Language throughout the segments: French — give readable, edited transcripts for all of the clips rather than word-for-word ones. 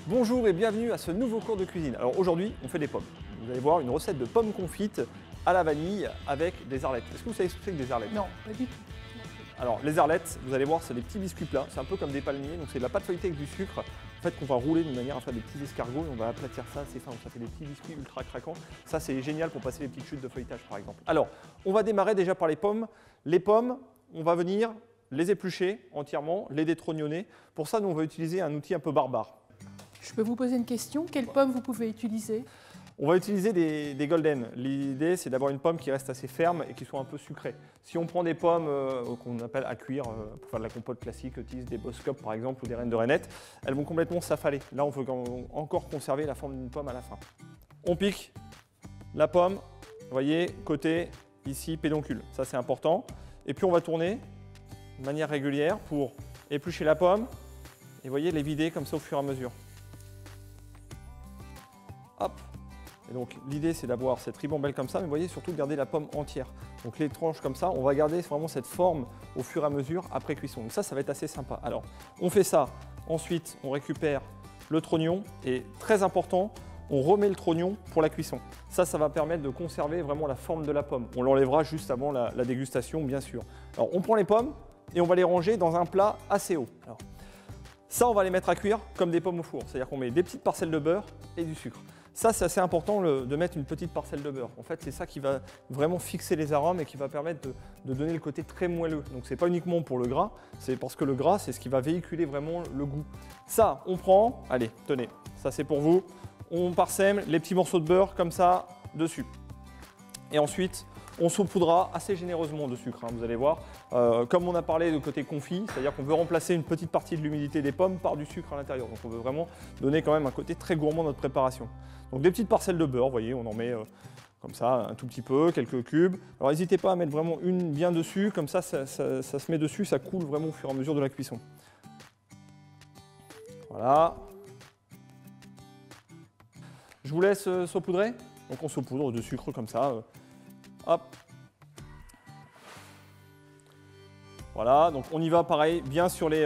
Bonjour et bienvenue à ce nouveau cours de cuisine. Alors aujourd'hui, on fait des pommes. Vous allez voir une recette de pommes confites à la vanille avec des arlettes. Est-ce que vous savez ce que c'est que des arlettes? Non, pas du tout. Alors les arlettes, vous allez voir, c'est des petits biscuits plats. C'est un peu comme des palmiers, donc c'est de la pâte feuilletée avec du sucre. En fait, qu'on va rouler d'une manière à faire des petits escargots et on va aplatir ça, c'est fin. Ça fait des petits biscuits ultra craquants. Ça, c'est génial pour passer les petites chutes de feuilletage, par exemple. Alors, on va démarrer déjà par les pommes. Les pommes, on va venir les éplucher entièrement, les détrognonner. Pour ça, nous, on va utiliser un outil un peu barbare. Je peux vous poser une question? Quelles pommes vous pouvez utiliser? On va utiliser des golden. L'idée, c'est d'avoir une pomme qui reste assez ferme et qui soit un peu sucrée. Si on prend des pommes qu'on appelle à cuire pour faire de la compote classique, utilise des Boskop par exemple ou des reines de reinette, elles vont complètement s'affaler. Là, on veut encore conserver la forme d'une pomme à la fin. On pique la pomme, vous voyez, côté ici, pédoncule. Ça, c'est important. Et puis, on va tourner de manière régulière pour éplucher la pomme et vous voyez, les vider comme ça au fur et à mesure. Hop. Et donc l'idée c'est d'avoir cette ribambelle comme ça, mais vous voyez surtout de garder la pomme entière. Donc les tranches comme ça, on va garder vraiment cette forme au fur et à mesure après cuisson. Donc ça va être assez sympa. Alors on fait ça, ensuite on récupère le trognon et très important, on remet le trognon pour la cuisson. Ça va permettre de conserver vraiment la forme de la pomme. On l'enlèvera juste avant la dégustation bien sûr. Alors on prend les pommes et on va les ranger dans un plat assez haut. Alors, ça on va les mettre à cuire comme des pommes au four, c'est-à-dire qu'on met des petites parcelles de beurre et du sucre. Ça, c'est assez important de mettre une petite parcelle de beurre. En fait, c'est ça qui va vraiment fixer les arômes et qui va permettre de donner le côté très moelleux. Donc, ce n'est pas uniquement pour le gras, c'est parce que le gras, c'est ce qui va véhiculer vraiment le goût. Ça, on prend, allez, tenez, ça c'est pour vous. On parsème les petits morceaux de beurre comme ça dessus. Et ensuite, on saupoudra assez généreusement de sucre, hein, vous allez voir. Comme on a parlé de côté confit, c'est-à-dire qu'on veut remplacer une petite partie de l'humidité des pommes par du sucre à l'intérieur. Donc on veut vraiment donner quand même un côté très gourmand à notre préparation. Donc des petites parcelles de beurre, vous voyez, on en met comme ça un tout petit peu, quelques cubes. Alors n'hésitez pas à mettre vraiment une bien dessus, comme ça, ça se met dessus, ça coule vraiment au fur et à mesure de la cuisson. Voilà. Je vous laisse saupoudrer. Donc on saupoudre de sucre comme ça. Hop. Voilà, donc on y va pareil, bien sur les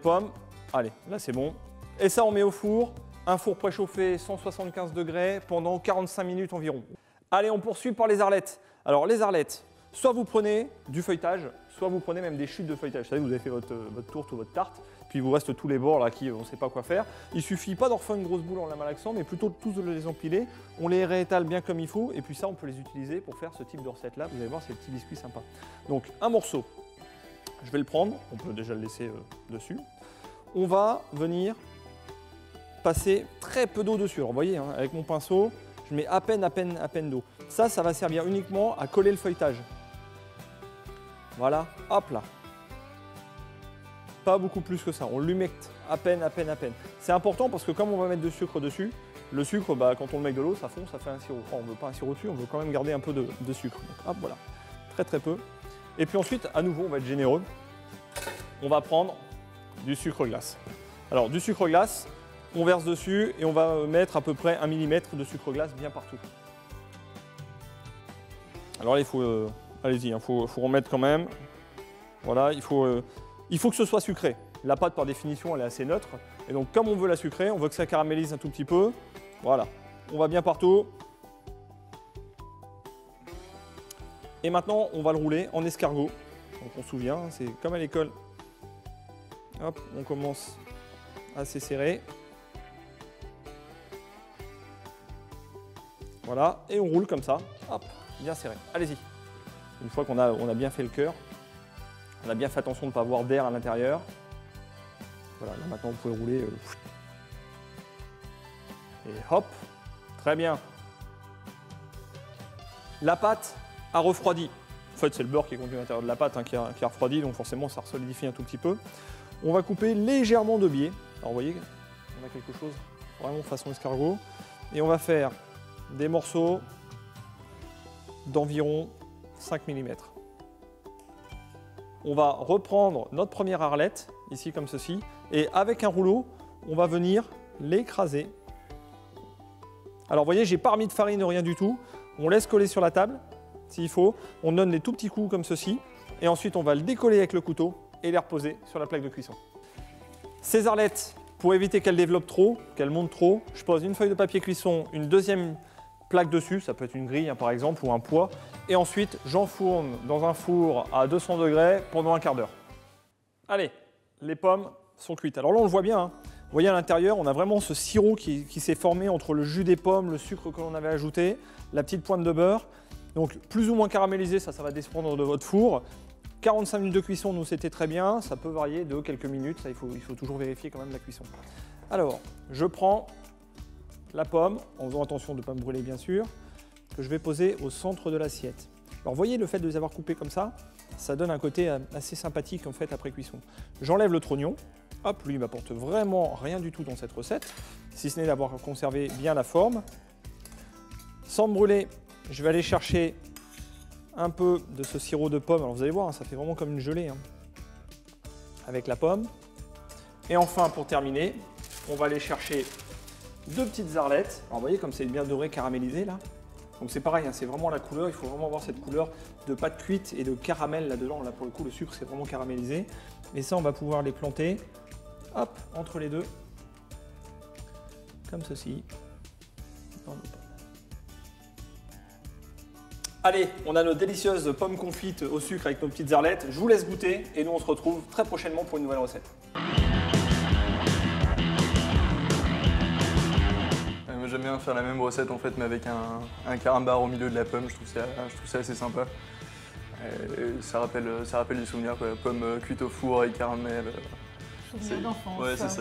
pommes. Allez, là c'est bon. Et ça on met au four, un four préchauffé 175 degrés pendant 45 minutes environ. Allez, on poursuit par les arlettes. Alors les arlettes, soit vous prenez du feuilletage, soit vous prenez même des chutes de feuilletage. Vous savez, vous avez fait votre tourte ou votre tarte, puis il vous reste tous les bords là qui on ne sait pas quoi faire. Il suffit pas d'en refaire une grosse boule en la malaxant, mais plutôt de tous les empiler. On les réétale bien comme il faut, et puis ça, on peut les utiliser pour faire ce type de recette là. Vous allez voir, c'est des petits biscuits sympas. Donc un morceau, je vais le prendre, on peut déjà le laisser dessus. On va venir passer très peu d'eau dessus. Alors vous voyez, hein, avec mon pinceau, je mets à peine d'eau. Ça va servir uniquement à coller le feuilletage. Voilà, hop là. Pas beaucoup plus que ça, on l'humecte à peine. C'est important parce que comme on va mettre du sucre dessus, le sucre, quand on le met avec de l'eau, ça fond, ça fait un sirop. Enfin, on ne veut pas un sirop dessus, on veut quand même garder un peu de sucre. Donc hop, voilà, très peu. Et puis ensuite, à nouveau, on va être généreux. On va prendre du sucre glace. Alors du sucre glace, on verse dessus et on va mettre à peu près 1 mm de sucre glace bien partout. Alors là, il faut, allez-y, il faut remettre quand même. Voilà, il faut que ce soit sucré. La pâte, par définition, elle est assez neutre. Et donc, comme on veut la sucrer, on veut que ça caramélise un tout petit peu. Voilà, on va bien partout. Et maintenant, on va le rouler en escargot. Donc, on se souvient, c'est comme à l'école. Hop, on commence assez serré. Voilà, et on roule comme ça. Hop, bien serré. Allez-y. Une fois qu'on a bien fait le cœur, on a bien fait attention de ne pas avoir d'air à l'intérieur. Voilà, là maintenant vous pouvez rouler. Et hop, très bien. La pâte a refroidi. En fait, c'est le beurre qui est contenu à l'intérieur de la pâte qui a refroidi, donc forcément ça solidifie un tout petit peu. On va couper légèrement de biais. Alors vous voyez, on a quelque chose vraiment façon escargot. Et on va faire des morceaux d'environ 5 mm. On va reprendre notre première arlette, ici comme ceci, et avec un rouleau, on va venir l'écraser. Alors vous voyez, j'ai pas remis de farine, rien du tout. On laisse coller sur la table, s'il faut. On donne des tout petits coups comme ceci, et ensuite on va le décoller avec le couteau et les reposer sur la plaque de cuisson. Ces arlettes, pour éviter qu'elle développe trop, qu'elle monte trop, je pose une feuille de papier cuisson, une deuxième plaque dessus, ça peut être une grille par exemple ou un poids, et ensuite j'enfourne dans un four à 200 degrés pendant un quart d'heure. Allez, les pommes sont cuites. Alors là on le voit bien, hein. Vous voyez à l'intérieur, on a vraiment ce sirop qui s'est formé entre le jus des pommes, le sucre que l'on avait ajouté, la petite pointe de beurre. Donc plus ou moins caramélisé, ça va dépendre de votre four. 45 minutes de cuisson, nous c'était très bien, ça peut varier de quelques minutes, ça, il faut toujours vérifier quand même la cuisson. Alors, je prends la pomme, en faisant attention de ne pas me brûler bien sûr, que je vais poser au centre de l'assiette. Alors voyez le fait de les avoir coupés comme ça donne un côté assez sympathique en fait après cuisson. J'enlève le trognon, hop, lui il m'apporte vraiment rien du tout dans cette recette, si ce n'est d'avoir conservé bien la forme. Sans me brûler, je vais aller chercher un peu de ce sirop de pomme. Alors vous allez voir, hein, ça fait vraiment comme une gelée hein, avec la pomme. Et enfin, pour terminer, on va aller chercher 2 petites arlettes. Alors vous voyez comme c'est bien doré, caramélisé là. Donc c'est pareil, hein, c'est vraiment la couleur. Il faut vraiment avoir cette couleur de pâte cuite et de caramel là-dedans. Là pour le coup, le sucre c'est vraiment caramélisé. Et ça, on va pouvoir les planter, hop, entre les deux, comme ceci. Dans nos pommes. Allez, on a nos délicieuses pommes confites au sucre avec nos petites arlettes. Je vous laisse goûter et nous on se retrouve très prochainement pour une nouvelle recette. Moi j'aime bien faire la même recette en fait mais avec un carambar au milieu de la pomme, je trouve ça assez sympa. Et ça rappelle des souvenirs quoi, pomme cuite au four avec caramel. Souvenir d'enfance. Ouais c'est ça.